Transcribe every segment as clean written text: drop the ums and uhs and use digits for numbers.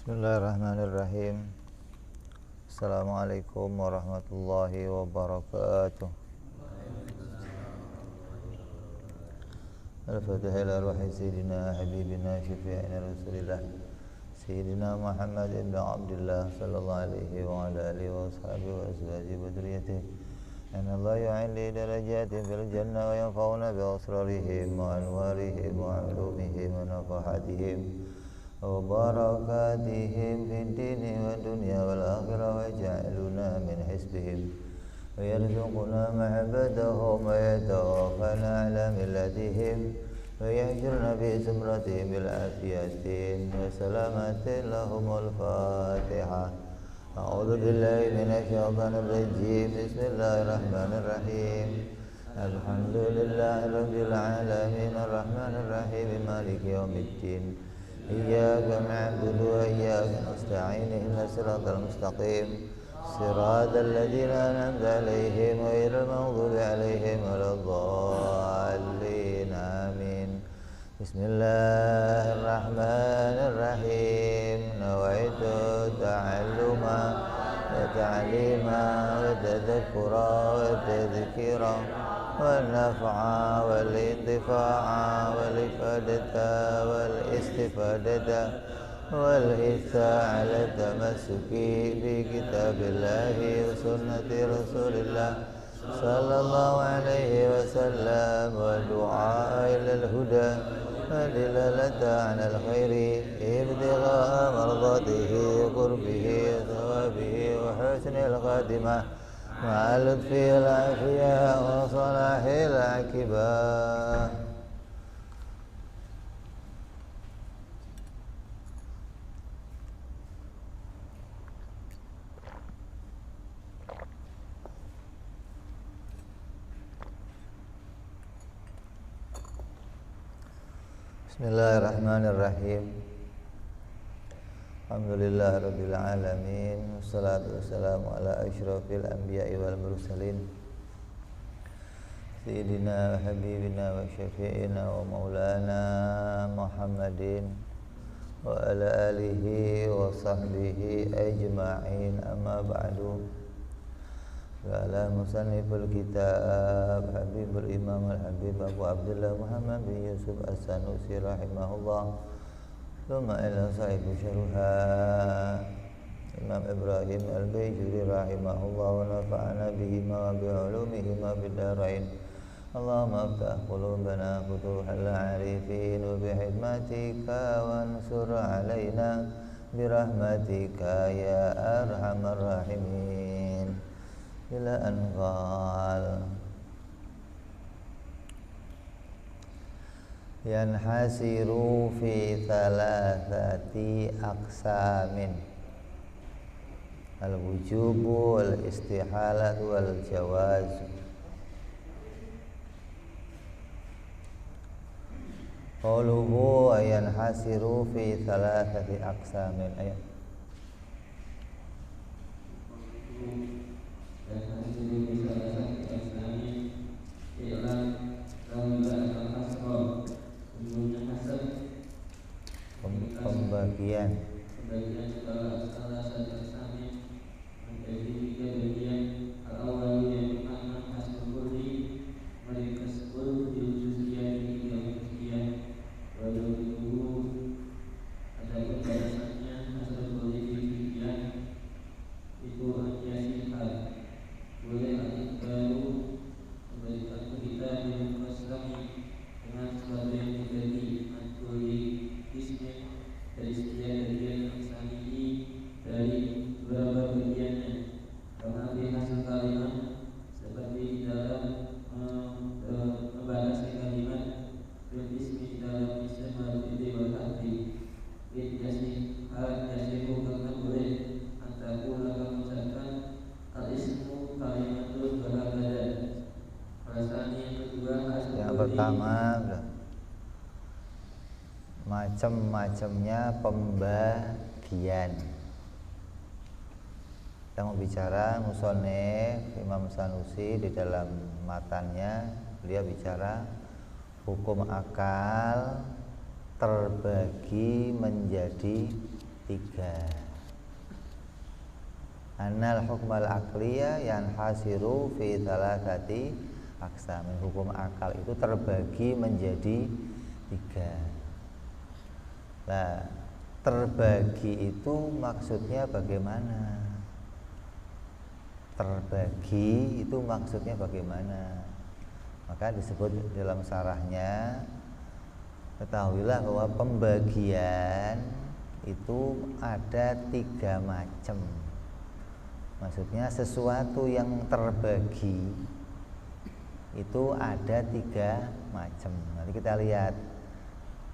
Bismillahirrahmanirrahim. Assalamualaikum warahmatullahi wabarakatuh. Al-Fatihah ila ruhi Sayyidina Habibina Syafi'ina Rasulillah Sayyidina Muhammad ibn Abdullah sallallahu alaihi wa ala alihi wa ashabihi wa azwajihi wa dhurriyyatihi. Inna Allah yu'alli darajatin fil jannah wa yanfa'una bi asrarihim wa anwarihim wa ulumihim wa nafahatihim وبركاتهم في الدين والدنيا والآخرة ويجعلنا من حزبهم ويرزقنا محبتهم ويتوفنا على ملتهم ويحشرنا في زمرتهم بالعافية وسلامة لهم. الفاتحة. أعوذ بالله من الشيطان الرجيم. بسم الله الرحمن الرحيم. الحمد لله رب العالمين الرحمن الرحيم مالك يوم الدين إياك نعبد وإياك نستعين اهدنا الصراط المستقيم صراط الذين أنعمت عليهم غير المغضوب عليهم ولا الضالين آمين. بسم الله الرحمن الرحيم. نويت التعلم وتعليما وتذكرا وتذكيرا والنفع والانتفاع والإفادة والاستفادة والإحثاء على التمسك بكتاب الله وسنة رسول الله صلى الله عليه وسلم والدعاء إلى الهدى والدلالة على الخير ابتغاء مرضاته وقربه وثوابه وحسن الخاتمة مع لطف العافية وصلاح العاقبة. Bismillahirrahmanirrahim. Alhamdulillah rabbil alamin. Wassalatu wassalamu ala asyrafil anbiya'i wal mursalin Sayyidina wa habibina wa syafi'ina wa maulana Muhammadin wa ala alihi wa sahbihi ajma'in. Amma ba'du. Qala musanniful kitab Habibul Imam al-Habib Abu Abdullah Muhammad bin Yusuf as-Sanusi rahimahullah. Thumma ila sahibu syarha Imam Ibrahim al-Bayjuri rahimahullah wa nafa'ana bihima wa bi'ulumihima bid-darain. Allahumma aftah qulubana futuhal arifin wa bihikmatika wansur alaina birahmatika ya arhamar rahimin. Ila anqal yanhasiru fi thalathati aqsamin al-wujubu wal istihalat wal jawaz. Qawluhu yanhasiru fi thalathati aqsamin ayat pembagian salah satu asalnya menjadi 3 bagian. Al-awwal yang pertama hasil kulli mereka sebut diususiyah yang sekian walau itu ada penjelasannya. Hasil kulli sekian itu hanya sifat boleh alif baru memberikan kita yang kosrami dengan sesuatu yang terjadi kulli ismi dari sekian bagian aksani dari beberapa bagiannya. Karena di hasil kalimat seperti dalam membahas kalimat berismi dalam isim al-fidhi wal hati bidyasi hal yasibu karena boleh antaku akan mengucapkan al-ismu kalimatul berhadadan. Perasaan yang kedua yang pertama macam-macamnya pembagian. Kita mau bicara musonef Imam Sanusi di dalam matannya, beliau bicara hukum akal terbagi menjadi 3. Annal hukmal aqliya yanhasiru fi thalathati aqsam. Hukum akal itu terbagi menjadi 3. Nah, terbagi itu maksudnya bagaimana? Terbagi itu maksudnya bagaimana? Maka disebut dalam syarahnya, ketahuilah bahwa pembagian itu ada 3 macam. Maksudnya sesuatu yang terbagi itu ada 3 macam. Nanti kita lihat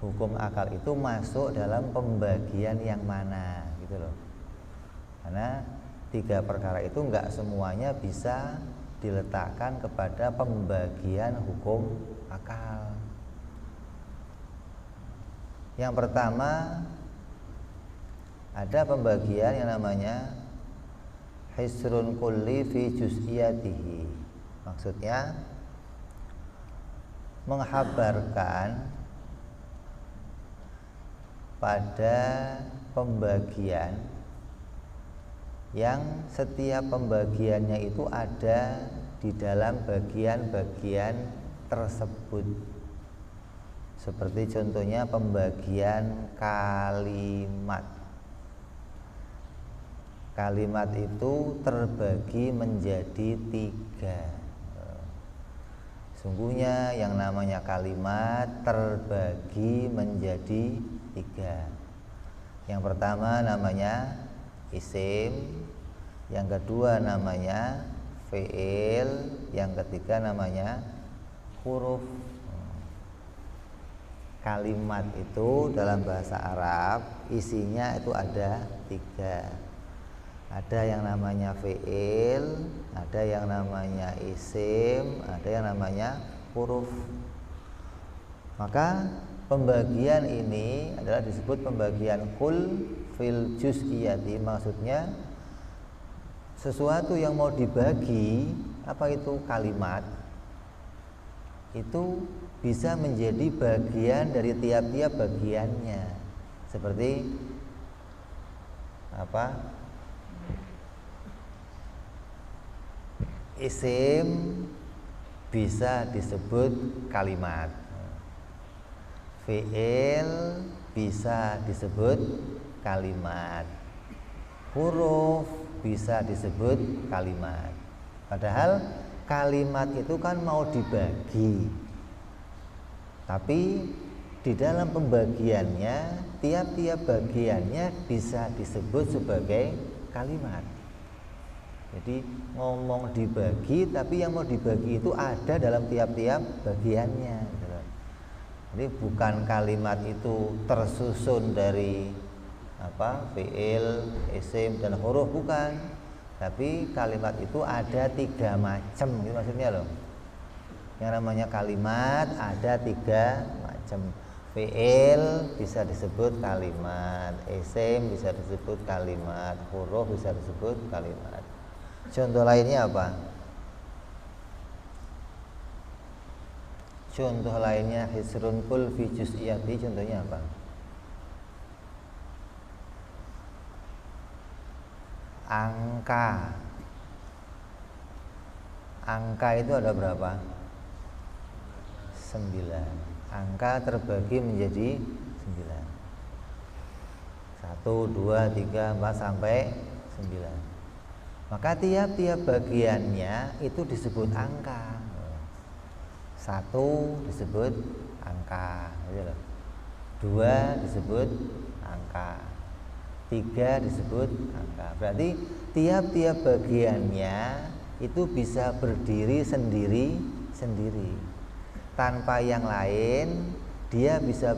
hukum akal itu masuk dalam pembagian yang mana, gitu loh. Karena 3 perkara itu enggak semuanya bisa diletakkan kepada pembagian hukum akal. Yang pertama, ada pembagian yang namanya hisrun kulli fi juz'iyatihi. Maksudnya menghabarkan pada pembagian yang setiap pembagiannya itu ada di dalam bagian-bagian tersebut. Seperti contohnya pembagian kalimat. Kalimat itu terbagi menjadi 3. Sungguhnya yang namanya kalimat terbagi menjadi 3. Yang pertama namanya isim, yang kedua namanya fi'il, yang ketiga namanya huruf. Kalimat itu dalam bahasa Arab isinya itu ada 3. Ada yang namanya fi'il, ada yang namanya isim, ada yang namanya huruf. Maka pembagian ini adalah disebut pembagian kul fil juz'iyati. Maksudnya sesuatu yang mau dibagi, apa itu kalimat, itu bisa menjadi bagian dari tiap-tiap bagiannya. Seperti apa? Isim bisa disebut kalimat, fi'il bisa disebut kalimat, huruf bisa disebut kalimat. Padahal kalimat itu kan mau dibagi, tapi di dalam pembagiannya tiap-tiap bagiannya bisa disebut sebagai kalimat. Jadi ngomong dibagi, tapi yang mau dibagi itu ada dalam tiap-tiap bagiannya. Jadi bukan kalimat itu tersusun dari fi'il, isim dan huruf, bukan. Tapi kalimat itu ada 3 macam, gitu maksudnya loh. Yang namanya kalimat ada 3 macam. Fi'il bisa disebut kalimat, isim bisa disebut kalimat, huruf bisa disebut kalimat. Contoh lainnya apa? Contoh lainnya hisrun kul fi juz'iyati, contohnya apa? Angka. Angka itu ada berapa? 9. Angka terbagi menjadi 9. 1, 2, 3, 4 sampai 9. Maka tiap-tiap bagiannya itu disebut angka. 1 disebut angka, 2 disebut angka, 3 disebut angka. Berarti tiap-tiap bagiannya itu bisa berdiri sendiri-sendiri. Tanpa yang lain, dia bisa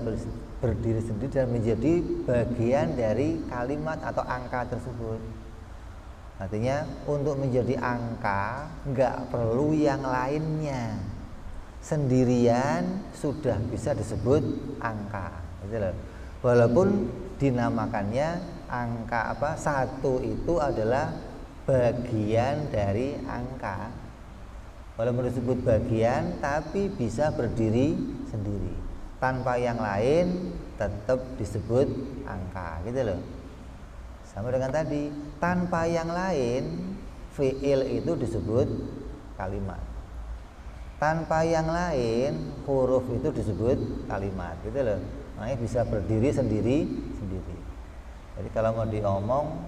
berdiri sendiri dan menjadi bagian dari kalimat atau angka tersebut. Artinya untuk menjadi angka nggak perlu yang lainnya, sendirian sudah bisa disebut angka, gitu loh. Walaupun dinamakannya angka 1 itu adalah bagian dari angka. Walaupun disebut bagian, tapi bisa berdiri sendiri. Tanpa yang lain tetap disebut angka, gitu loh. Sama dengan tadi, tanpa yang lain fi'il itu disebut kalimat. Tanpa yang lain huruf itu disebut kalimat, gitu loh. Makanya bisa berdiri sendiri. Jadi kalau mau diomong,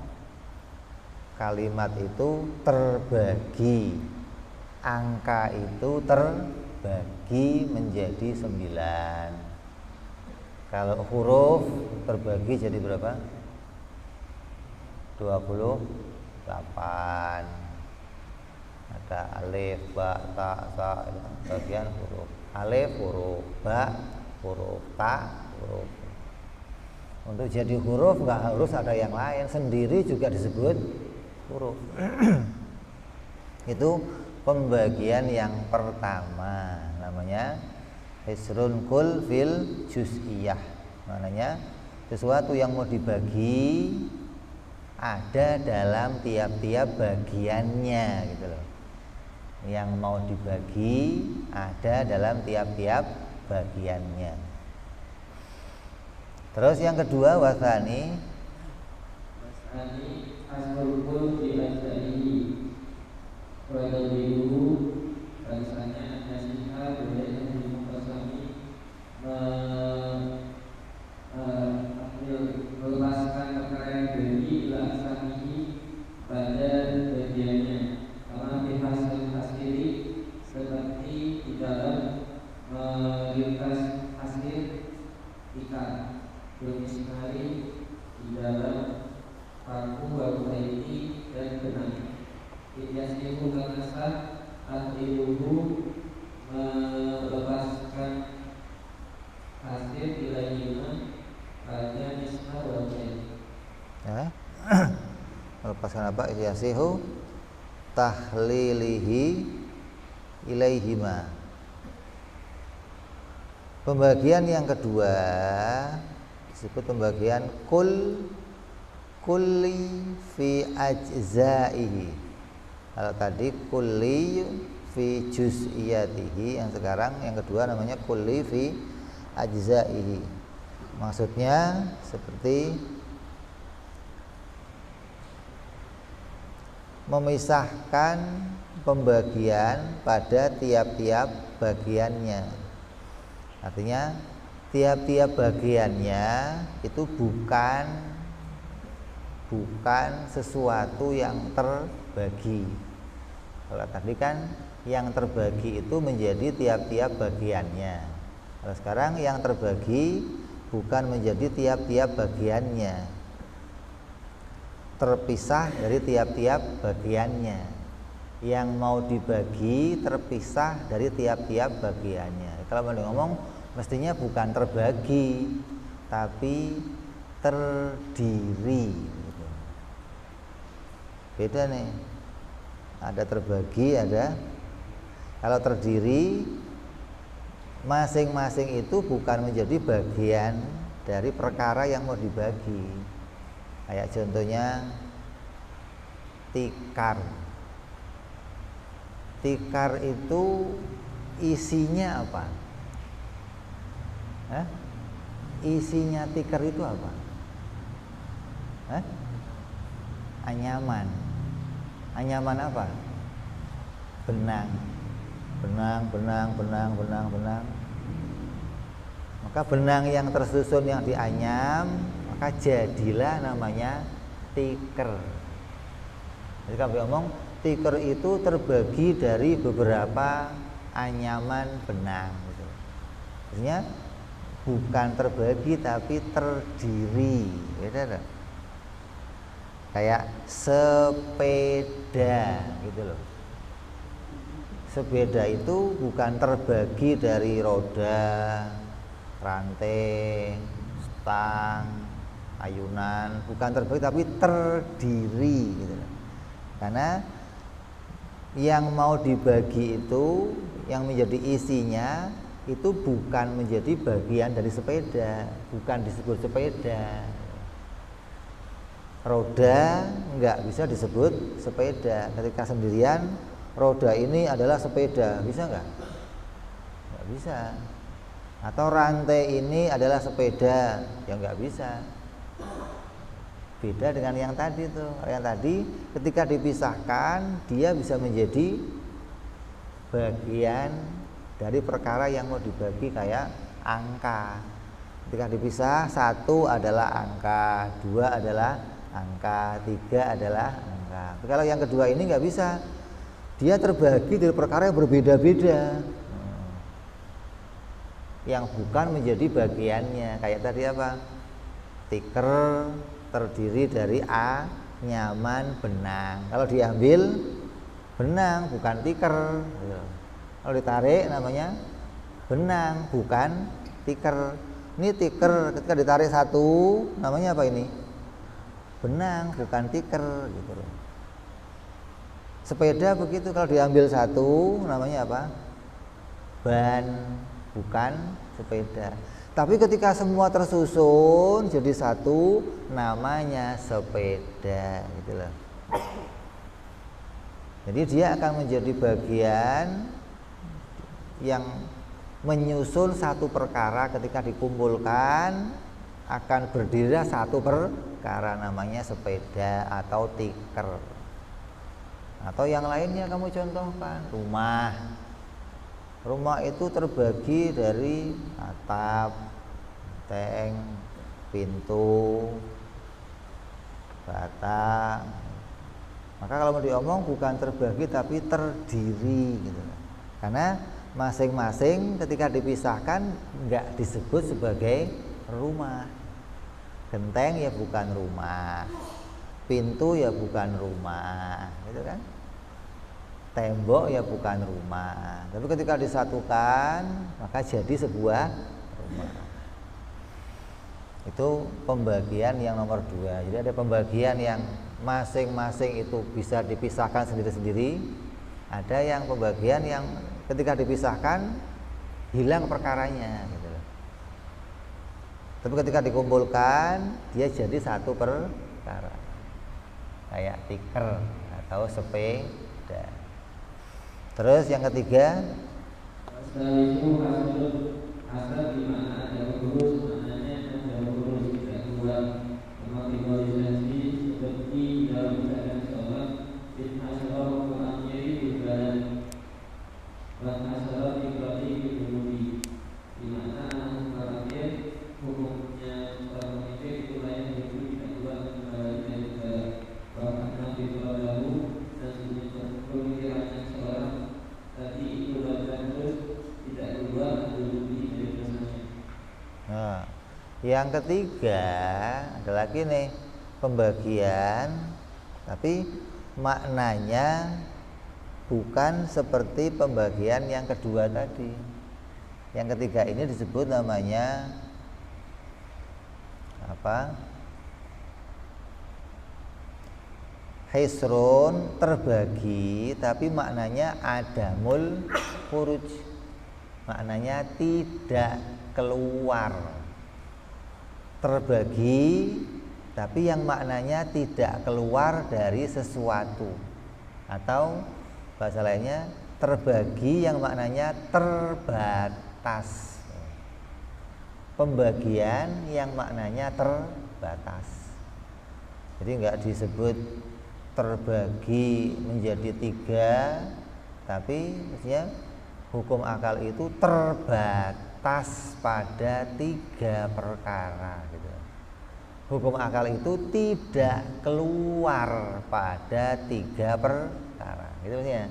kalimat itu terbagi, angka itu terbagi menjadi 9. Kalau huruf terbagi jadi berapa? 28. Ada alif, ba, ta, sa, bagian huruf. Alif huruf, ba huruf, ta huruf. Untuk jadi huruf nggak harus ada yang lain, sendiri juga disebut huruf. Itu pembagian yang pertama, namanya hisrun kul fil juz'iyah. Maknanya sesuatu yang mau dibagi ada dalam tiap-tiap bagiannya, gitu loh. Yang mau dibagi ada dalam tiap-tiap bagiannya. Terus yang kedua, wasani asrul di ajzaihi wa tadbiruhu, rasanya nasihat boleh dimutasami melepaskan perkara yang dari laksanihi pada bagiannya, karena dihasil hasili seperti di dalam meringkas hasil ikan bermismari di dalam paku wabaiti dan benang. Yasihu kanasa akhiruhu, melepaskan hasil ilaihima pada mismar wabaiti. ya. Melepaskan apa? Yasihu tahlilihi ilaihima. Pembagian yang kedua disebut pembagian kulli fi ajzaihi. Kalau tadi kulli fi juz'iyatihi, yang sekarang yang kedua namanya kulli fi ajzaihi. Maksudnya seperti memisahkan pembagian pada tiap-tiap bagiannya. Artinya tiap-tiap bagiannya itu bukan sesuatu yang terbagi. Kalau tadi kan yang terbagi itu menjadi tiap-tiap bagiannya. Kalau sekarang yang terbagi bukan menjadi tiap-tiap bagiannya, terpisah dari tiap-tiap bagiannya. Yang mau dibagi terpisah dari tiap-tiap bagiannya. Kalau mau ngomong mestinya bukan terbagi, tapi terdiri. Beda nih. Ada terbagi, ada. Kalau terdiri, masing-masing itu bukan menjadi bagian dari perkara yang mau dibagi. Kayak contohnya tikar. Tikar itu isinya apa? Isinya tikar itu apa? Anyaman. Anyaman apa? Benang. Maka benang yang tersusun yang dianyam, maka jadilah namanya tikar. Jadi kami ngomong tikar itu terbagi dari beberapa anyaman benang, gitu. Artinya bukan terbagi tapi terdiri, beda. Kayak sepeda, gitu loh. Sepeda itu bukan terbagi dari roda, rantai, stang, ayunan, bukan terbagi tapi terdiri, gitu loh. Karena yang mau dibagi itu, yang menjadi isinya itu bukan menjadi bagian dari sepeda, bukan disebut sepeda. Roda enggak bisa disebut sepeda. Ketika sendirian, roda ini adalah sepeda, bisa enggak? Enggak bisa. Atau rantai ini adalah sepeda, ya enggak bisa. Beda dengan yang tadi tuh. Yang tadi ketika dipisahkan dia bisa menjadi bagian dari perkara yang mau dibagi kayak angka. Ketika dipisah, 1 adalah angka, 2 adalah angka, 3 adalah angka. Tapi kalau yang kedua ini nggak bisa. Dia terbagi dari perkara yang berbeda-beda. Yang bukan menjadi bagiannya. Kayak tadi apa? Tikar terdiri dari A, nyaman, benang. Kalau diambil benang bukan tikar. Kalau ditarik namanya benang bukan tikar. Ini tikar, ketika ditarik 1 namanya apa ini? Benang bukan tikar gitu loh. Sepeda begitu, kalau diambil 1 namanya apa? Ban bukan sepeda. Tapi ketika semua tersusun jadi 1 namanya sepeda gitu loh. Jadi dia akan menjadi bagian yang menyusun satu perkara, ketika dikumpulkan akan berdiri satu perkara, namanya sepeda atau tikar. Atau yang lainnya kamu contohkan, rumah itu terbagi dari atap, teng, pintu, bata. Maka kalau mau diomong bukan terbagi tapi terdiri gitu. Karena masing-masing ketika dipisahkan nggak disebut sebagai rumah. Genteng ya bukan rumah, pintu ya bukan rumah, gitu kan? Tembok ya bukan rumah. Tapi ketika disatukan maka jadi sebuah rumah. Itu pembagian yang nomor 2. Jadi ada pembagian yang masing-masing itu bisa dipisahkan sendiri-sendiri. Ada yang pembagian yang ketika dipisahkan hilang perkaranya gitu loh. Tapi ketika dikumpulkan dia jadi satu perkara. Kayak tikar atau sepeda. Terus yang ketiga, setelah itu asal di mana ada huruf, maknanya ada huruf tidak keluar. Memotivasi seperti dalam keadaan sholat, fitnah Qurannya di badan, bahasa dibagi di di mana karakter hukumnya orang itu lain itu tidak keluar dari negara. Bahkan Nabi Sallallahu dan pemikirannya seorang tadi itu badan terus tidak keluar dari masanya. nah, yang ketiga ada lagi nih pembagian, tapi maknanya bukan seperti pembagian yang kedua tadi. Yang ketiga ini disebut namanya apa? Hisrun, terbagi, tapi maknanya adamul furuj, maknanya tidak keluar. Terbagi tapi yang maknanya tidak keluar dari sesuatu. Atau bahasa lainnya terbagi yang maknanya terbatas. Pembagian yang maknanya terbatas. Jadi enggak disebut terbagi menjadi 3, tapi maksudnya hukum akal itu terbatas pada 3 perkara gitu. Hukum akal itu tidak keluar pada 3 perkara gitu maksudnya.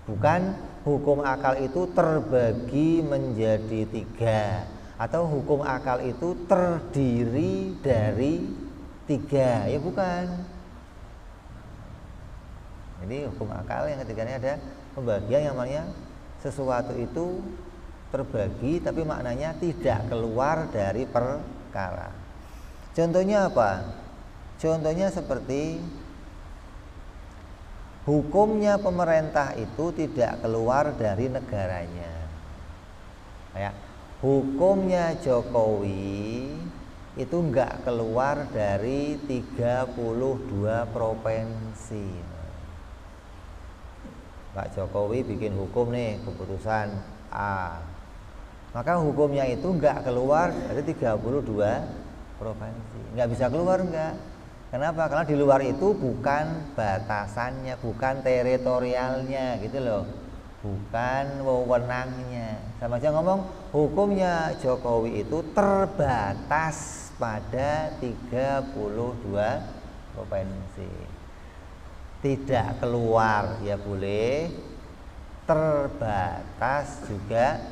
Bukan hukum akal itu terbagi menjadi 3 atau hukum akal itu terdiri dari 3, ya bukan. Jadi hukum akal yang ketiganya ada pembagian yang namanya sesuatu itu terbagi tapi maknanya tidak keluar dari perkara. Contohnya apa? Contohnya seperti hukumnya pemerintah itu tidak keluar dari negaranya. Kayak hukumnya Jokowi itu enggak keluar dari 32 provinsi. Pak Jokowi bikin hukum nih, keputusan A, maka hukumnya itu enggak keluar dari 32 provinsi. Enggak bisa keluar enggak. Kenapa? Karena di luar itu bukan batasannya, bukan teritorialnya gitu loh, bukan wewenangnya. Sama aja ngomong hukumnya Jokowi itu terbatas pada 32 provinsi. Tidak keluar ya boleh, terbatas juga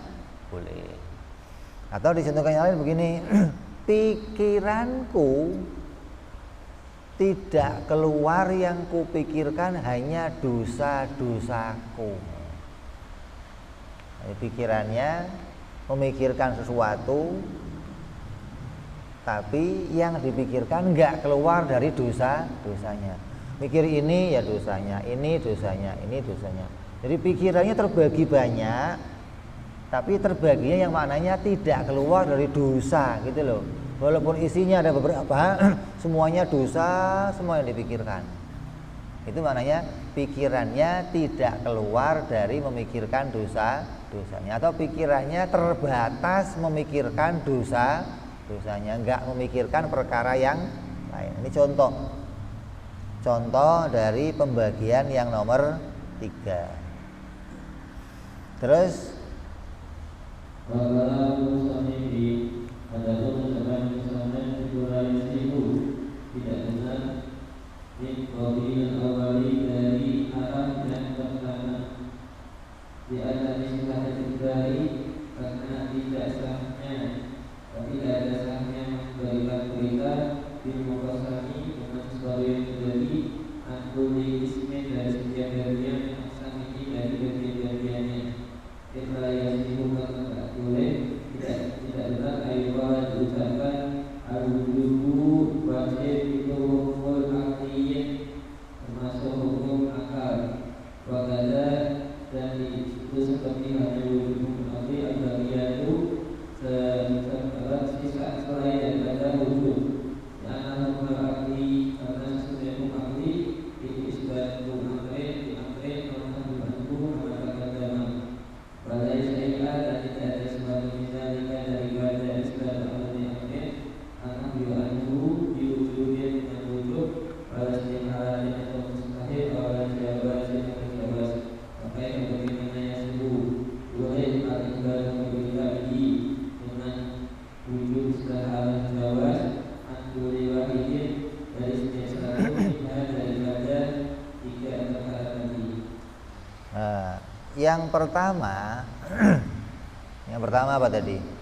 boleh. Atau dicontohkan yang lain begini, pikiranku tidak keluar, yang kupikirkan hanya dosa-dosaku. Pikirannya memikirkan sesuatu, tapi yang dipikirkan nggak keluar dari dosa-dosanya. Mikir ini ya dosanya, ini dosanya, ini dosanya. Jadi pikirannya terbagi banyak, tapi terbaginya yang maknanya tidak keluar dari dosa gitu loh. Walaupun isinya ada beberapa, semuanya dosa, semua yang dipikirkan. Itu maknanya pikirannya tidak keluar dari memikirkan dosa-dosanya, atau pikirannya terbatas memikirkan dosa-dosanya, enggak memikirkan perkara yang lain. Ini contoh dari pembagian yang nomor 3. Terus tidak benar awali dari arah dan pertama di atas istilah dari karena tidak sahnya, tapi ada sahnya memberikan berita di mukasami dengan sesuatu yang terjadi antuli ismin dari setiap bagian aksami dari bagian-bagiannya. Setelah yang dibuka tidak boleh, tidak benar ayat diucapkan al-wujubu wajib itu hukum akliyin termasuk hukum akal. Wakada dan itu seperti hanya wujud akli al-bagiyatu setelah sisa selain daripada wujud. Karena hukum akli, karena sesuatu hukum akli itu isbat hukum akli karena dibantu akan agama. Balai saya dan tidak ada sesuatu misalnya daripada isbat akli akan dibantu diwujudkan dengan wujud pada setiap atau mustahil pada setiap jawab sampai bagaimana yang sembuh boleh akibat berbeda dengan wujud setelah jawab antuli wahidin dari setiap satu daripada 3 perkara tadi. Yang pertama apa tadi?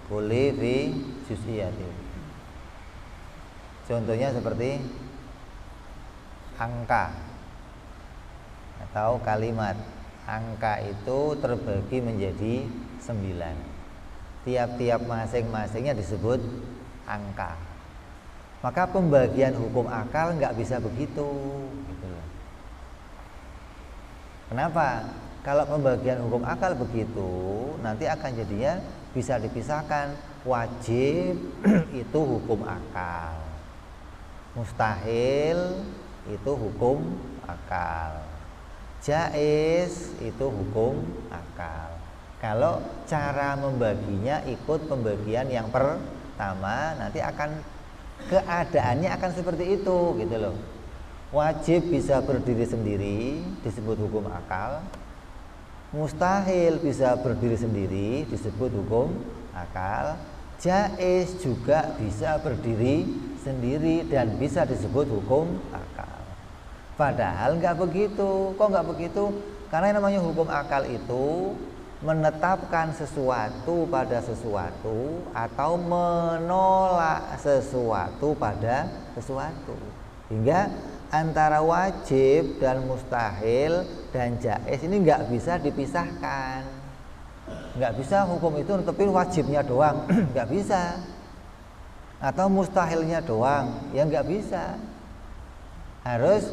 Kulli fi juz'iyati. Contohnya seperti angka atau kalimat. Angka itu terbagi menjadi 9. Tiap-tiap masing-masingnya disebut angka. Maka pembagian hukum akal nggak bisa begitu gitu loh. Kenapa? Kalau pembagian hukum akal begitu, nanti akan jadinya bisa dipisahkan. Wajib itu hukum akal, mustahil itu hukum akal, jaiz itu hukum akal. Kalau cara membaginya ikut pembagian yang pertama, nanti akan keadaannya akan seperti itu gitu loh. Wajib bisa berdiri sendiri disebut hukum akal, mustahil bisa berdiri sendiri disebut hukum akal, jaiz juga bisa berdiri sendiri dan bisa disebut hukum akal. Padahal nggak begitu. Kok nggak begitu? Karena yang namanya hukum akal itu menetapkan sesuatu pada sesuatu atau menolak sesuatu pada sesuatu. Hingga antara wajib dan mustahil dan jaiz ini nggak bisa dipisahkan. Nggak bisa hukum itu netepin wajibnya doang, nggak bisa. Atau mustahilnya doang, ya nggak bisa. Harus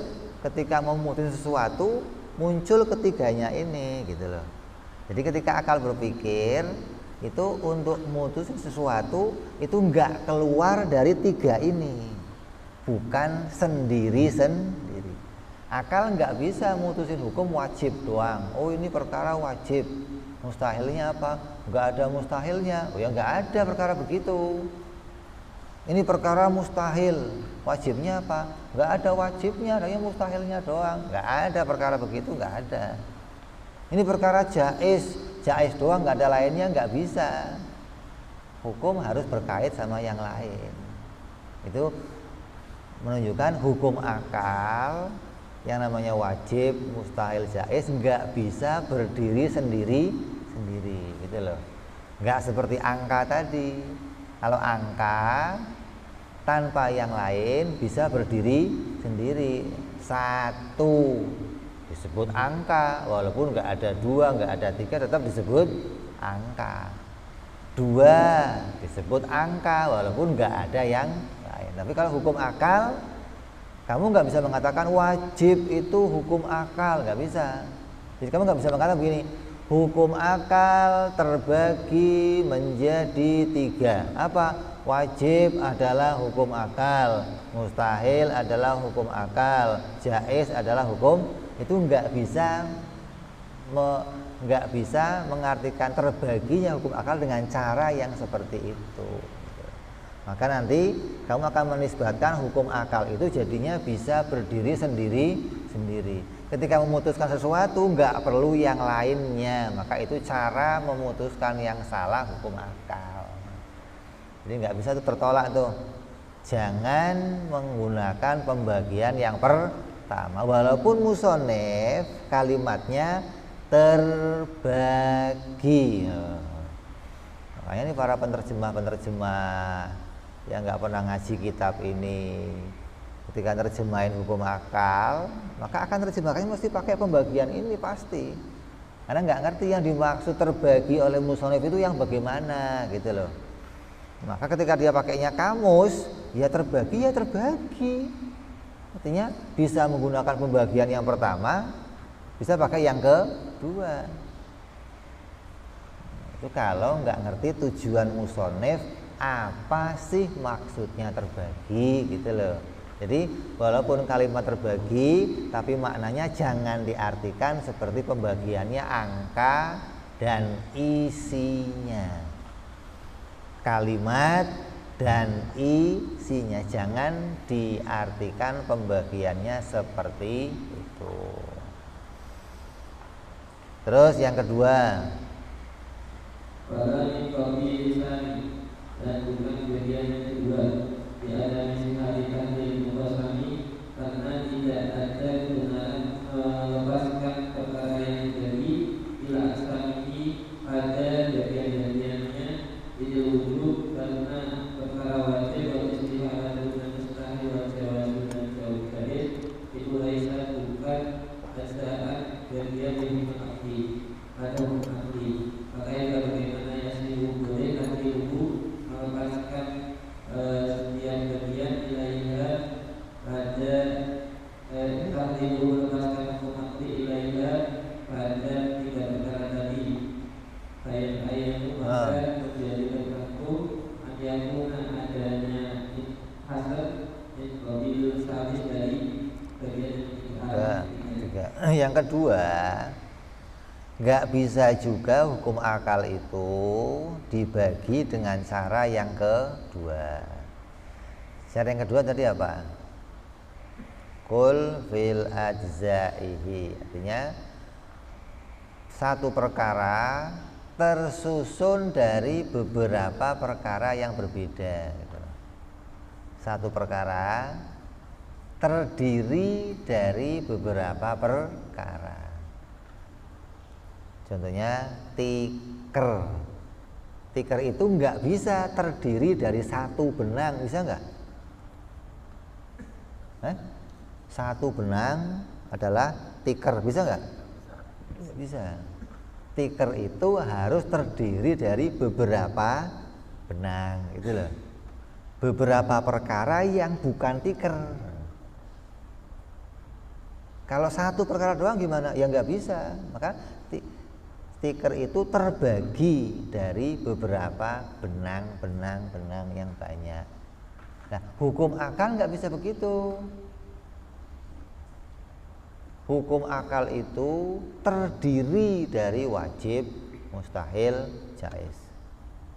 ketika memutuskan sesuatu muncul ketiganya ini gitu loh. Jadi ketika akal berpikir itu untuk memutuskan sesuatu itu nggak keluar dari 3 ini. Bukan sendiri-sendiri. Akal nggak bisa mutusin hukum wajib doang. Oh ini perkara wajib. Mustahilnya apa? Nggak ada mustahilnya. Oh ya nggak ada perkara begitu. Ini perkara mustahil, wajibnya apa? Nggak ada wajibnya, adanya mustahilnya doang. Nggak ada perkara begitu, nggak ada. Ini perkara jaiz doang, nggak ada lainnya, nggak bisa. Hukum harus berkait sama yang lain. Itu menunjukkan hukum akal yang namanya wajib, mustahil, jaiz nggak bisa berdiri sendiri, gitu loh. Nggak seperti angka tadi. Kalau angka tanpa yang lain bisa berdiri sendiri. Satu disebut angka, walaupun nggak ada dua, nggak ada tiga, tetap disebut angka. Dua disebut angka, walaupun nggak ada yang lain. Tapi kalau hukum akal, kamu nggak bisa mengatakan wajib itu hukum akal, nggak bisa. Jadi kamu nggak bisa mengatakan begini, hukum akal terbagi menjadi tiga. Apa? Wajib adalah hukum akal, mustahil adalah hukum akal, jaiz adalah hukum. Itu nggak bisa mengartikan terbaginya hukum akal dengan cara yang seperti itu. Maka nanti kamu akan menisbatkan hukum akal itu jadinya bisa berdiri sendiri. Ketika memutuskan sesuatu nggak perlu yang lainnya, maka itu cara memutuskan yang salah hukum akal. Jadi nggak bisa tuh tertolak tuh. Jangan menggunakan pembagian yang pertama, walaupun musonef kalimatnya terbagi. Makanya ini para penerjemah yang nggak pernah ngaji kitab ini, ketika terjemahin hukum akal, maka akan terjemahkannya mesti pakai pembagian ini pasti. Karena nggak ngerti yang dimaksud terbagi oleh musonef itu yang bagaimana gitu loh. Maka ketika dia pakainya kamus, ya terbagi. Artinya bisa menggunakan pembagian yang pertama, bisa pakai yang kedua. Itu kalau nggak ngerti tujuan musonef, apa sih maksudnya terbagi gitu loh. Jadi walaupun kalimat terbagi, tapi maknanya jangan diartikan seperti pembagiannya angka dan isinya. Kalimat dan isinya, jangan diartikan pembagiannya seperti itu. Terus yang kedua, dan bukan bagian yang kedua, tiada mengharikan dari mubasami, karena tidak ada kebenaran melepaskan perkara yang terjadi bila asami pada bagian-bagiannya tidak wujud, karena perkara wajib istilah dan mustahil wajib dan jauh jahil itu laisa bukan dasar bagian yang mengakti atau mengakti. Makanya bagaimana yaslihu boleh nanti melepaskan setiap bagian ilaiha pada tahdilu melepaskan hukum akti ilaiha pada tiga perkara tadi. Ayat-ayat itu maka menjadi berlaku adanya hasil mobil status dari bagian tiga. Yang kedua, nggak bisa juga hukum akal itu dibagi dengan cara yang kedua. Cara yang kedua tadi apa? Kul fil ajzaihi, artinya satu perkara tersusun dari beberapa perkara yang berbeda gitu. Satu perkara terdiri dari beberapa perkara. Contohnya tiker. Tiker itu nggak bisa terdiri dari satu benang, bisa nggak? Satu benang adalah tiker, bisa nggak? Nggak bisa. Tiker itu harus terdiri dari beberapa benang, gitu loh. Beberapa perkara yang bukan tiker. Kalau satu perkara doang gimana? Ya nggak bisa. Maka tiker itu terbagi dari beberapa benang yang banyak. Nah, hukum akal nggak bisa begitu. Hukum akal itu terdiri dari wajib, mustahil, jaiz.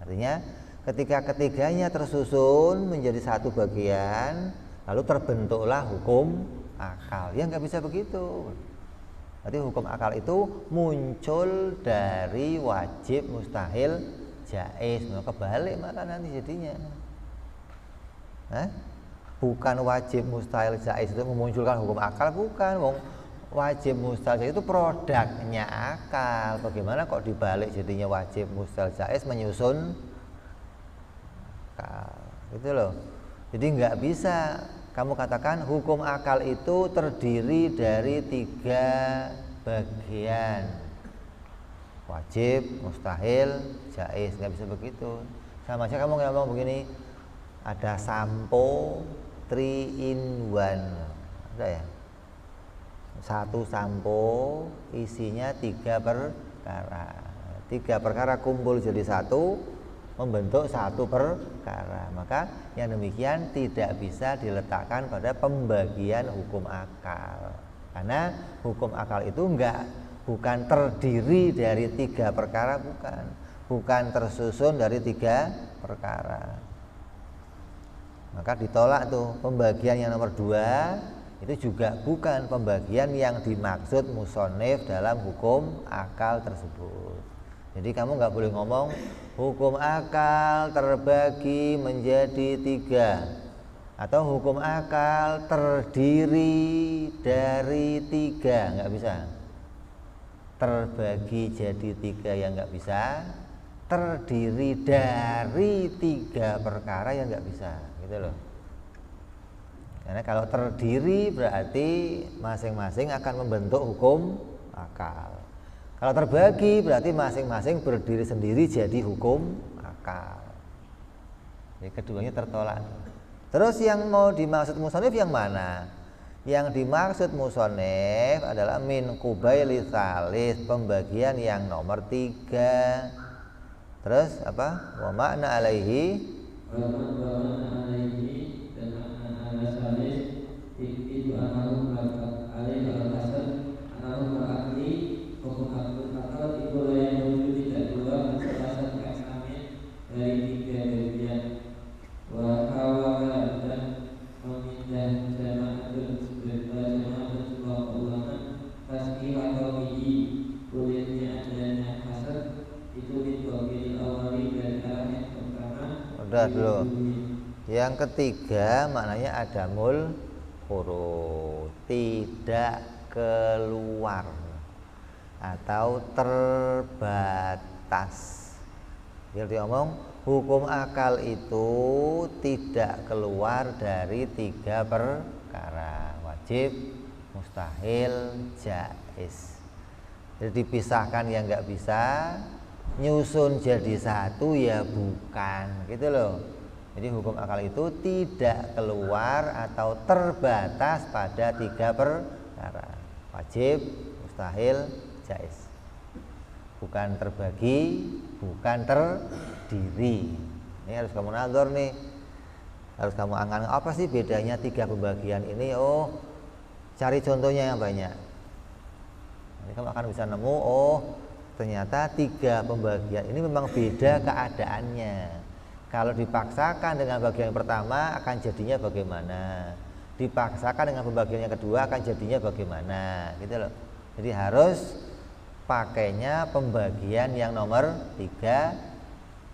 Artinya ketika ketiganya tersusun menjadi satu bagian, lalu terbentuklah hukum akal. Ya nggak bisa begitu. Jadi hukum akal itu muncul dari wajib, mustahil, jaiz. Kebalik malah nanti jadinya. Bukan wajib, mustahil, jaiz itu memunculkan hukum akal, bukan. Wajib, mustahil, jaiz itu produknya akal. Bagaimana kok dibalik jadinya wajib, mustahil, jaiz menyusun akal, gitu loh. Jadi nggak bisa kamu katakan hukum akal itu terdiri dari 3 bagian, wajib, mustahil, jaiz. Nggak bisa begitu. Sama aja kamu ngomong begini, ada sampo 3 in 1, ada ya, 1 sampo isinya 3 perkara. 3 perkara kumpul jadi 1, membentuk 1 perkara. Maka yang demikian tidak bisa diletakkan pada pembagian hukum akal, karena hukum akal itu bukan terdiri dari 3 perkara, bukan tersusun dari 3 perkara. Maka ditolak tuh pembagian yang nomor 2, itu juga bukan pembagian yang dimaksud musonif dalam hukum akal tersebut. Jadi kamu nggak boleh ngomong hukum akal terbagi menjadi 3 atau hukum akal terdiri dari 3, nggak bisa. Terbagi jadi 3 yang nggak bisa, terdiri dari 3 perkara yang nggak bisa, gitu loh. Karena kalau terdiri berarti masing-masing akan membentuk hukum akal. Kalau terbagi berarti masing-masing berdiri sendiri jadi hukum akal. Jadi keduanya tertolak. Terus yang mau dimaksud musonif yang mana? Yang dimaksud musonif adalah min kubaili tsalis, pembagian yang nomor 3. Terus apa? Wa makna alaihi, dan makna ala salis itu anahu alaihi al-hasan anahu al-akli hukum akal itu yang wujud tidak keluar asal kami dari 3 bagian. Wa hawala dan memindah jama'atun sebuah ulama tasbih atau biji kulitnya adanya hasad itu ditokil awali dari arah yang pertama. Udah dulu. Yang ketiga maknanya adamul khurud, tidak keluar atau terbatas. Jadi diomong hukum akal itu tidak keluar dari 3 perkara, wajib, mustahil, jaiz. Jadi dipisahkan yang nggak bisa, nyusun jadi 1 ya bukan, gitu loh. Jadi hukum akal itu tidak keluar atau terbatas pada 3 perkara, wajib, mustahil, jaiz. Bukan terbagi, bukan terdiri. Ini harus kamu nazar nih, harus kamu angan apa sih bedanya 3 pembagian ini. Oh, cari contohnya yang banyak. Nanti kamu akan bisa nemu, oh ternyata 3 pembagian ini memang beda keadaannya. Kalau dipaksakan dengan bagian yang pertama akan jadinya bagaimana, dipaksakan dengan pembagian yang kedua akan jadinya bagaimana, gitu loh. Jadi harus pakainya pembagian yang nomor 3.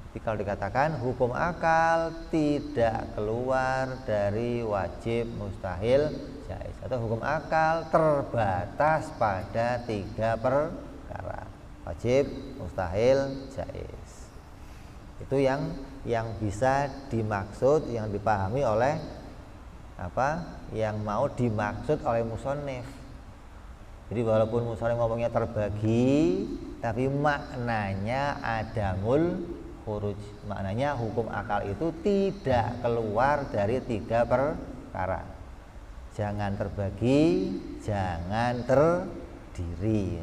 Jadi kalau dikatakan hukum akal tidak keluar dari wajib, mustahil, jaiz, atau hukum akal terbatas pada 3 perkara, wajib, mustahil, jaiz. Itu yang bisa dimaksud, yang dipahami oleh apa? Yang mau dimaksud oleh musonif. Jadi walaupun musonif ngomongnya terbagi, tapi maknanya adamul khuruj. Maknanya hukum akal itu tidak keluar dari 3 perkara. Jangan terbagi, jangan terdiri.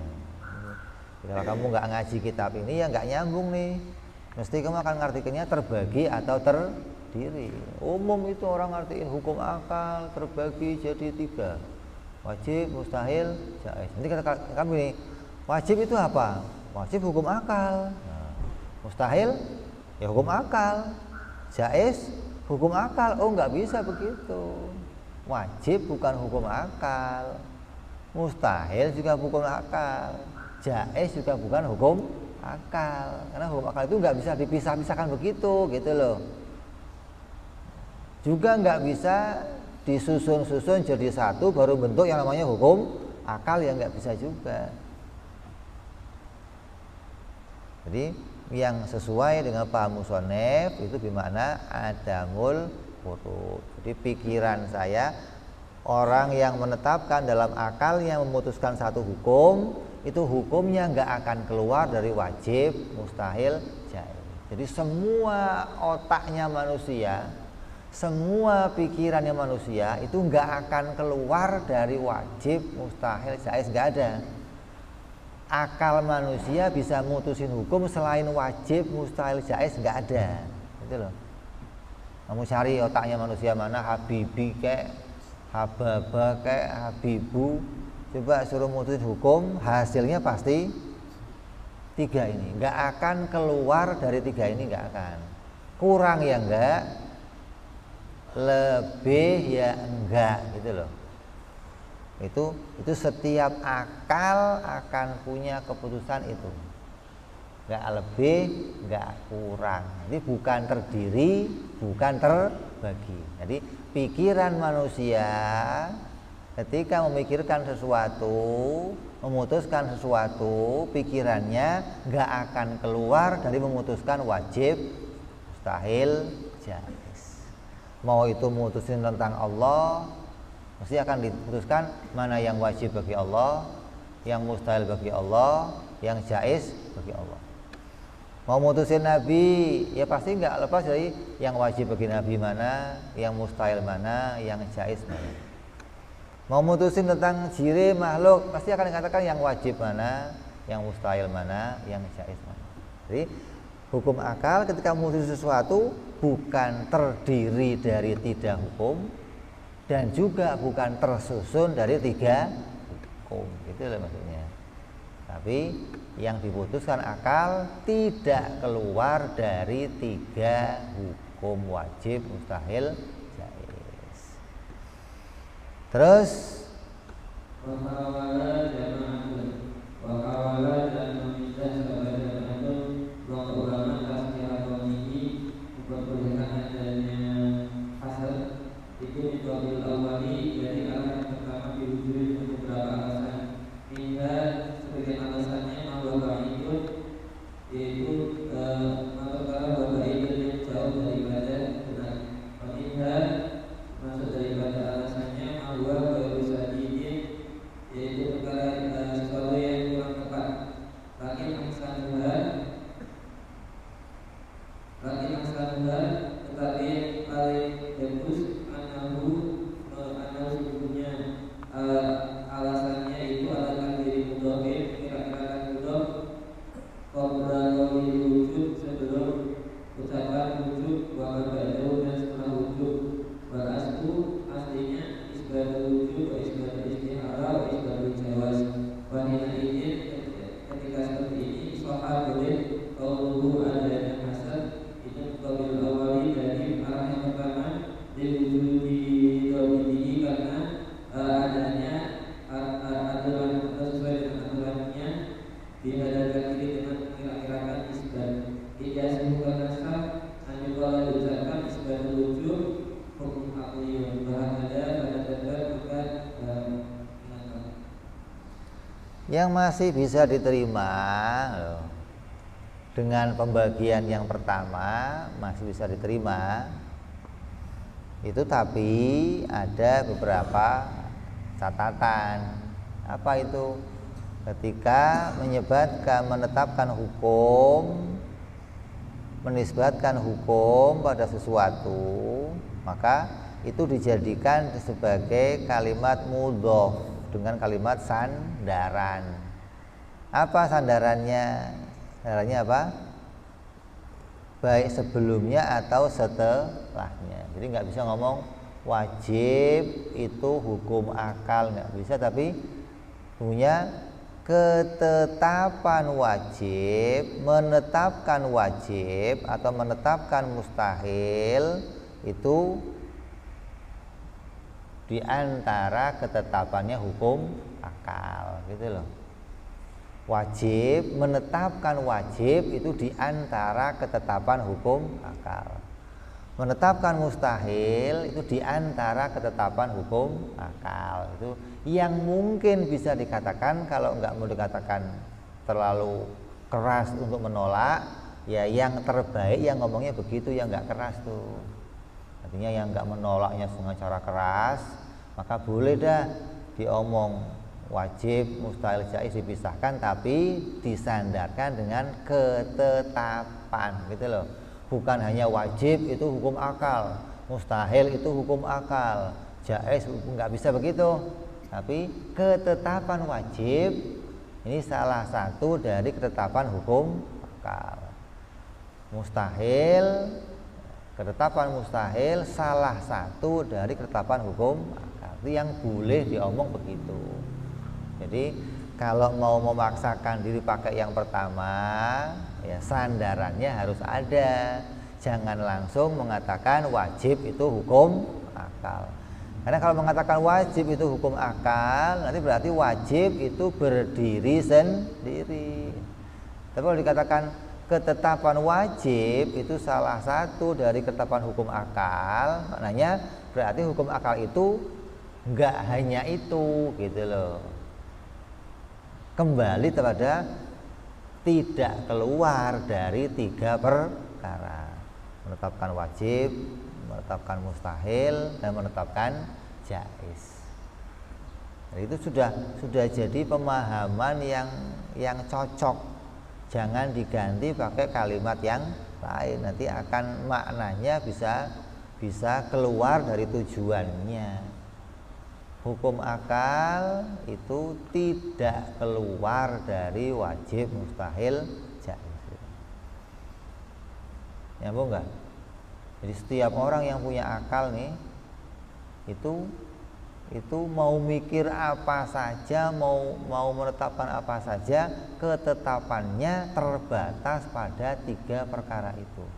Kalau kamu nggak ngaji kitab ini ya nggak nyambung nih. Mesti kamu akan ngartikannya terbagi atau terdiri. Umum itu orang ngartiin hukum akal terbagi jadi 3, wajib, mustahil, jaiz. Nanti kata kamu ini, wajib itu apa? Wajib hukum akal. Nah, mustahil ya hukum akal. Jaiz hukum akal. Oh, nggak bisa begitu. Wajib bukan hukum akal, mustahil juga bukan akal, jaiz juga bukan hukum akal. Karena hukum akal itu nggak bisa dipisah-pisahkan begitu, gitu loh. Juga nggak bisa disusun-susun jadi satu baru bentuk yang namanya hukum akal, yang nggak bisa juga. Jadi yang sesuai dengan paham musonef itu bermakna adamul furud. Jadi pikiran saya, orang yang menetapkan dalam akalnya memutuskan satu hukum, itu hukumnya nggak akan keluar dari wajib, mustahil, jaiz. Jadi semua otaknya manusia, semua pikirannya manusia itu nggak akan keluar dari wajib, mustahil, jaiz, nggak ada. Akal manusia bisa mutusin hukum selain wajib, mustahil, jaiz, nggak ada. Gitu loh. Kamu cari otaknya manusia mana, Habibi kayak Hababa kayak Habibu, coba suruh mutusin hukum, hasilnya pasti tiga ini, nggak akan keluar dari tiga ini, nggak akan. Kurang ya enggak, lebih ya enggak, gitu loh. Itu setiap akal akan punya keputusan itu, nggak lebih, nggak kurang. Jadi bukan terdiri, bukan terbagi. Jadi pikiran manusia ketika memikirkan sesuatu, memutuskan sesuatu, pikirannya nggak akan keluar dari memutuskan wajib, mustahil, jaiz. Mau itu memutuskan tentang Allah, mesti akan diputuskan mana yang wajib bagi Allah, yang mustahil bagi Allah, yang jaiz bagi Allah. Mau mutusin Nabi, ya pasti nggak lepas dari yang wajib bagi Nabi mana, yang mustahil mana, yang jaiz mana. Mau mutusin tentang ciri makhluk, pasti akan dikatakan yang wajib mana, yang mustahil mana, yang jaiz mana. Jadi hukum akal ketika memutuskan sesuatu bukan terdiri dari tiga hukum dan juga bukan tersusun dari tiga hukum, gitu loh maksudnya. Tapi yang diputuskan akal tidak keluar dari tiga hukum wajib, mustahil, jaiz. Terus wakawala dan memindah kepada jamaatun kelompok ulama tasbih ini memperbolehkan adanya hasad itu mitwabil awali, jadi alasan pertama diwujud untuk beberapa alasan. Hingga sebagian alasannya bahwa itu yaitu mengatakan bahwa itu yang jauh daripada benar. Wanita masuk daripada alasannya bahwa kebiasaan ini yaitu perkara sesuatu yang kurang tepat. Lakin angsa tetapi paling bagus anahu sesungguhnya alasannya itu adalah diri mudhafir, kira-kira mudhaf qabla wujud, sebelum ucapan wujud, wa ba'dahu dan setelah wujud. Wal aslu aslinya isbatul wujud wa isbatul istihara wa isbatul jawaz. Wa hina idin ketika seperti ini soha boleh qauluhu adanya hasad itu qabil awali dari arah yang pertama diwujudi tauhidi karena adanya aturan sesuai dengan aturannya dihadapkan diri dengan mengira-kirakan isbat. Tidak sebuah nasab anjukalah diucapkan isbatul wujud hukum akliyun bahan ada pada dasar bukan yang masih bisa diterima loh, dengan pembagian yang pertama masih bisa diterima itu, tapi ada beberapa catatan. Apa itu? Ketika menetapkan hukum, menisbatkan hukum pada sesuatu, maka itu dijadikan sebagai kalimat mudhof dengan kalimat sandaran. Apa sandarannya? Sandarannya apa? Baik sebelumnya atau setelahnya. Jadi nggak bisa ngomong wajib itu hukum akal, nggak bisa, tapi punya ketetapan wajib, menetapkan wajib atau menetapkan mustahil itu di antara ketetapannya hukum akal, gitu loh. Wajib, menetapkan wajib itu di antara ketetapan hukum akal. Menetapkan mustahil itu di antara ketetapan hukum akal. Itu yang mungkin bisa dikatakan, kalau nggak mau dikatakan terlalu keras untuk menolak, ya yang terbaik yang ngomongnya begitu, yang nggak keras tuh. Artinya yang nggak menolaknya dengan cara keras, maka boleh dah diomong wajib, mustahil, jaiz dipisahkan, tapi disandarkan dengan ketetapan, gitu loh. Bukan hanya wajib itu hukum akal, mustahil itu hukum akal, jaiz nggak bisa begitu. Tapi ketetapan wajib ini salah satu dari ketetapan hukum akal. Mustahil, ketetapan mustahil salah satu dari ketetapan hukum akal. Itu yang boleh diomong begitu. Jadi kalau mau memaksakan diri pakai yang pertama, ya sandarannya harus ada. Jangan langsung mengatakan wajib itu hukum akal. Karena kalau mengatakan wajib itu hukum akal, nanti berarti wajib itu berdiri sendiri. Tapi kalau dikatakan ketetapan wajib itu salah satu dari ketetapan hukum akal, maknanya berarti hukum akal itu enggak hanya itu, gitu loh. Kembali kepada tidak keluar dari 3 perkara: menetapkan wajib, menetapkan mustahil, dan menetapkan jaiz. Jadi itu sudah jadi pemahaman yang cocok. Jangan diganti pakai kalimat yang lain, nanti akan maknanya bisa keluar dari tujuannya. Hukum akal itu tidak keluar dari wajib, mustahil, jaiz. Nyambung enggak? Jadi setiap orang yang punya akal nih itu mau mikir apa saja, mau menetapkan apa saja, ketetapannya terbatas pada 3 perkara itu.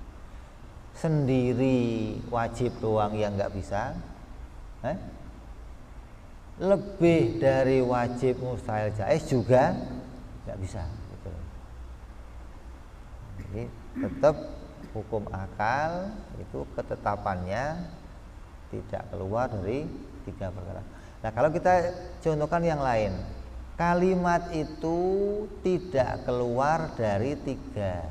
Sendiri wajib doang yang nggak bisa, lebih dari wajib, mustahil, jaiz juga nggak bisa, gitu. Jadi tetap hukum akal itu ketetapannya tidak keluar dari 3 perkara. Nah, kalau kita contohkan yang lain, kalimat itu tidak keluar dari 3,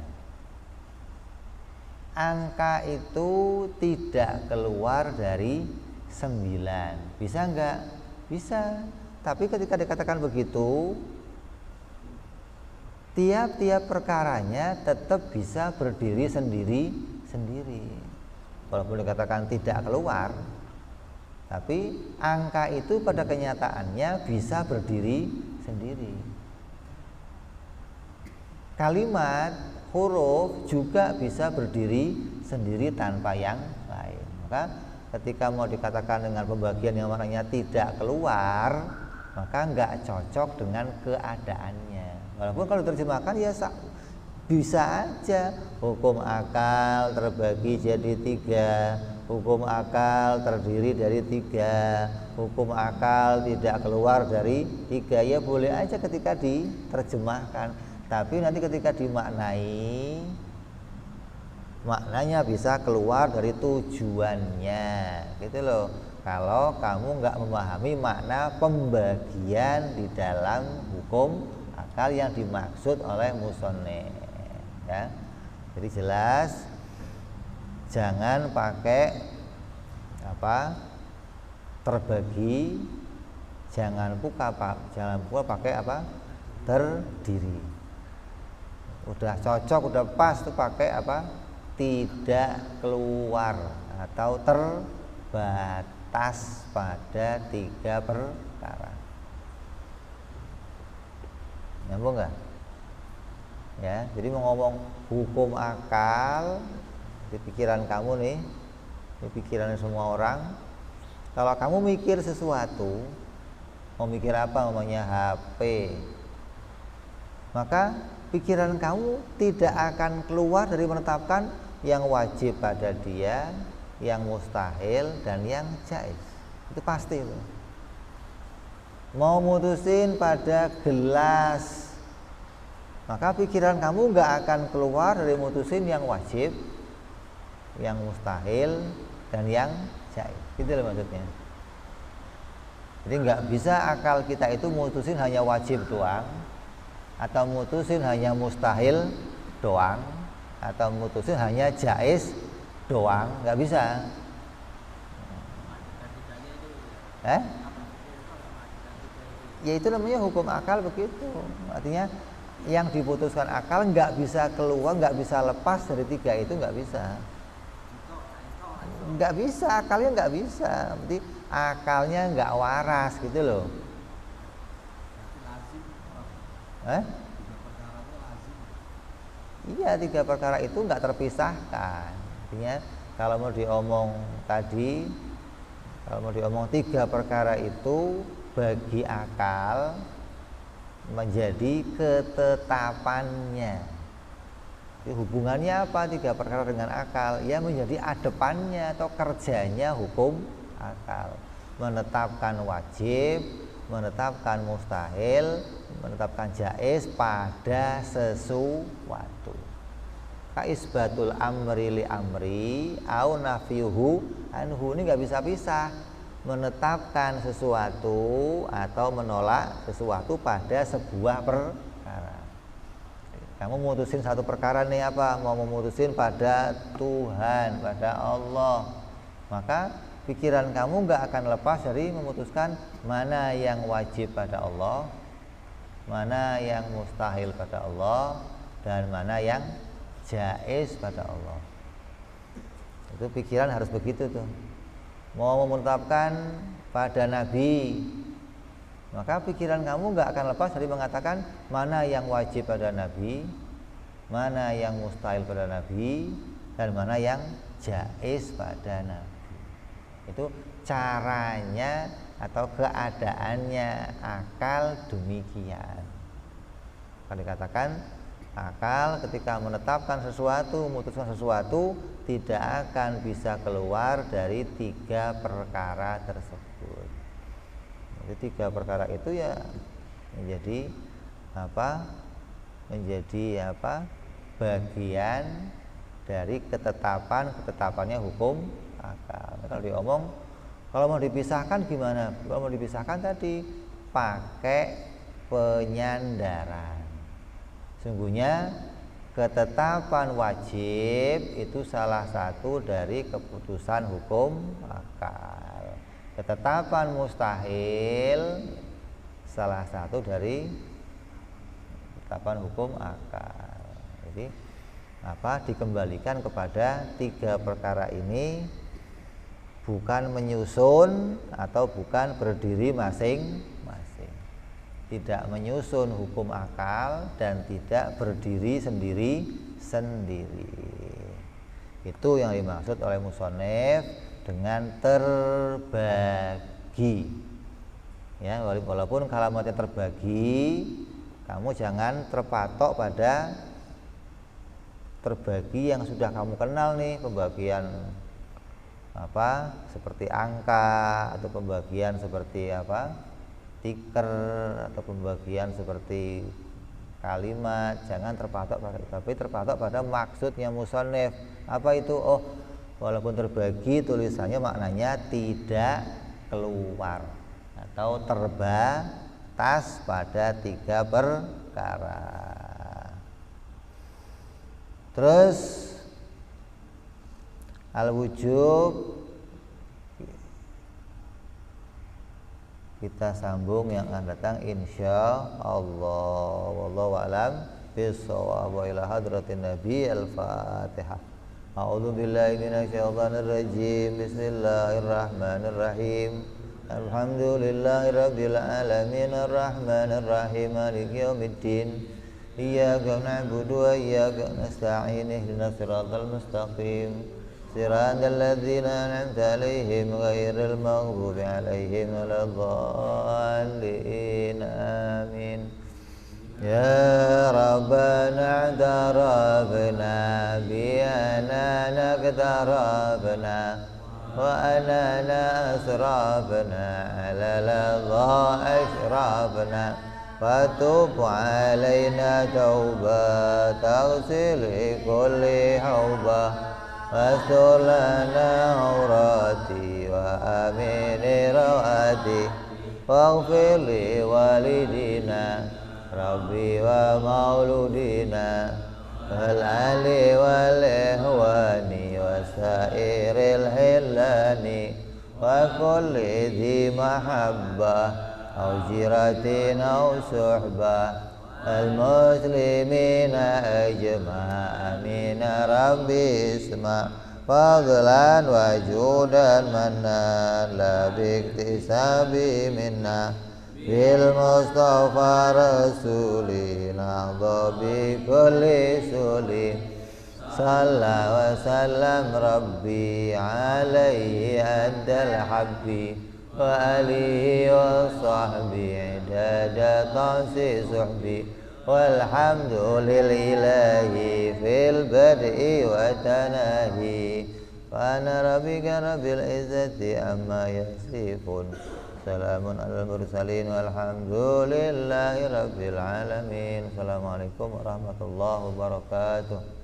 angka itu tidak keluar dari 9, bisa enggak? Bisa. Tapi ketika dikatakan begitu, tiap-tiap perkaranya tetap bisa berdiri sendiri. Walaupun dikatakan tidak keluar, tapi angka itu pada kenyataannya bisa berdiri sendiri. Kalimat, huruf juga bisa berdiri sendiri tanpa yang lain. Maka ketika mau dikatakan dengan pembagian yang maknanya tidak keluar, maka nggak cocok dengan keadaannya. Walaupun kalau diterjemahkan ya bisa aja, hukum akal terbagi jadi 3, hukum akal terdiri dari 3, hukum akal tidak keluar dari 3, ya boleh aja ketika diterjemahkan. Tapi nanti ketika dimaknai, maknanya bisa keluar dari tujuannya, gitu loh. Kalau kamu nggak memahami makna pembagian di dalam hukum akal yang dimaksud oleh musonef, ya. Jadi jelas, jangan pakai terbagi, jangan pula pakai terdiri. Udah cocok, udah pas tuh pakai tidak keluar atau terbatas pada 3 perkara. Nyambung nggak? Ya, jadi mau ngomong hukum akal di pikiran kamu nih, di pikiran semua orang. Kalau kamu mikir sesuatu, mau mikir apa, namanya HP, maka pikiran kamu tidak akan keluar dari menetapkan yang wajib pada dia, yang mustahil, dan yang jaiz. Itu pasti itu. Mau mutusin pada gelas, maka pikiran kamu nggak akan keluar dari mutusin yang wajib, yang mustahil, dan yang jaiz. Itu loh maksudnya. Jadi nggak bisa akal kita itu mutusin hanya wajib doang, atau mutusin hanya mustahil doang, atau mutusin hanya jaiz doang, nggak bisa. Ya itu namanya hukum akal begitu. Artinya yang diputuskan akal nggak bisa keluar, nggak bisa lepas dari tiga itu, nggak bisa. Nggak bisa, akalnya nggak bisa. Berarti akalnya nggak waras gitu loh. Iya, tiga perkara itu nggak terpisahkan. Artinya kalau mau diomong tadi, kalau mau diomong tiga perkara itu bagi akal menjadi ketetapannya. Jadi hubungannya apa tiga perkara dengan akal? Ya menjadi adepannya atau kerjanya hukum akal. Menetapkan wajib, menetapkan mustahil, menetapkan jaiz pada sesuatu. Kaisbatul amri li amri au nafyuhu anhu, ini nggak bisa pisah. Menetapkan sesuatu atau menolak sesuatu pada sebuah perkara. Kamu memutusin satu perkara nih apa? Mau memutusin pada Tuhan, pada Allah. Maka pikiran kamu nggak akan lepas dari memutuskan mana yang wajib pada Allah, mana yang mustahil pada Allah, dan mana yang jaiz pada Allah. Itu pikiran harus begitu tuh. Mau menetapkan pada Nabi, maka pikiran kamu nggak akan lepas dari mengatakan mana yang wajib pada Nabi, mana yang mustahil pada Nabi, dan mana yang jaiz pada Nabi. Itu caranya atau keadaannya akal demikian. Akan dikatakan akal ketika menetapkan sesuatu, memutuskan sesuatu, tidak akan bisa keluar dari tiga perkara tersebut. Jadi tiga perkara itu ya menjadi apa? Menjadi apa? Bagian dari ketetapannya hukum akal. Kalau diomong, kalau mau dipisahkan gimana? Kalau mau dipisahkan tadi pakai penyandaran. Sungguhnya ketetapan wajib itu salah satu dari keputusan hukum akal. Ketetapan mustahil salah satu dari ketetapan hukum akal. Jadi apa? Dikembalikan kepada tiga perkara ini, bukan menyusun atau bukan berdiri masing-masing. Tidak menyusun hukum akal dan tidak berdiri sendiri-sendiri. Itu yang dimaksud oleh musonef dengan terbagi. Ya, walaupun kalimatnya terbagi, kamu jangan terpatok pada terbagi yang sudah kamu kenal nih, pembagian apa seperti angka atau pembagian seperti apa tiker atau pembagian seperti kalimat. Jangan terpatok pada, tapi terpatok pada maksudnya musonef. Apa itu? Oh, walaupun terbagi tulisannya maknanya tidak keluar atau terbatas pada tiga perkara. Terus al-wujub kita sambung yang akan datang insya Allah. Wallahu a'lam bishawab. Wa ila hadratin nabi al-fatihah. A'udzu billahi minasyaitonir rajim. Bismillahirrahmanirrahim. Alhamdulillahi rabbil alamin arrahmanir rahim maliki yaumiddin. Iyyaka na'budu wa iyyaka nasta'in ihdinas siratal mustaqim. صراط الذين أنعمت عليهم غير المغضوب عليهم ولا الضالين آمين يا ربنا اعترفنا بأننا اقتربنا وأننا أسرفنا على لظى أشرفنا فتوب علينا توبة تغسل كل حوبة واستر لنا عوراتي وآمن رواتي واغفر لوالدينا ربي ومولودينا والأهل والإخوان وسائر الحلان وكل ذي محبة أو جيرة أو صحبة المسلمين أجمع آمين ربي اسمع فضلا وجودا منا لا باكتساب منا بالمصطفى رسولي نهضى بكل سولي صلى وسلم ربي عليه أنت الحبي وآله وصحبه عداد طعس صحبي والحمد لله في البدء وتناهي فأنا ربك رب العزة عما يصفون سلام على المرسلين والحمد لله رب العالمين. Assalamualaikum warahmatullahi wabarakatuh.